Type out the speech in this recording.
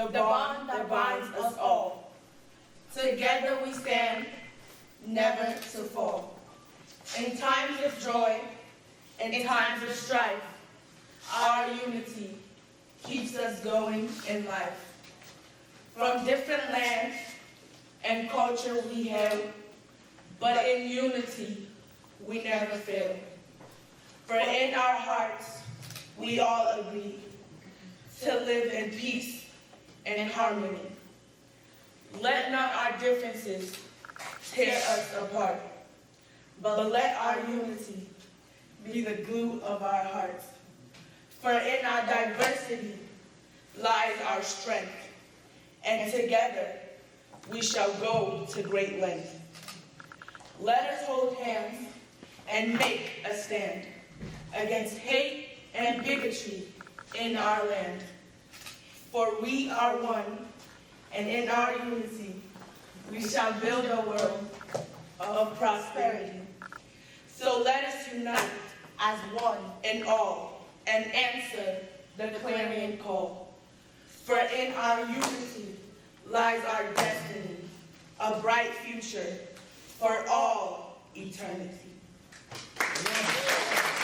the bond that binds us all. Together we stand, never to fall. In times of joy, in times of strife, our unity keeps us going in life. From different lands and culture we hail, but in unity we never fail. For in our hearts we all agree to live in peace and harmony. Let not our differences tear us apart, but let our unity be the glue of our hearts. For in our diversity lies our strength, and together we shall go to great lengths. Let us hold hands and make a stand against hate and bigotry in our land. For we are one, and in our unity we shall build a world of prosperity. So let us unite as one and all and answer the clarion call. For in our unity lies our destiny, a bright future for all eternity. Amen.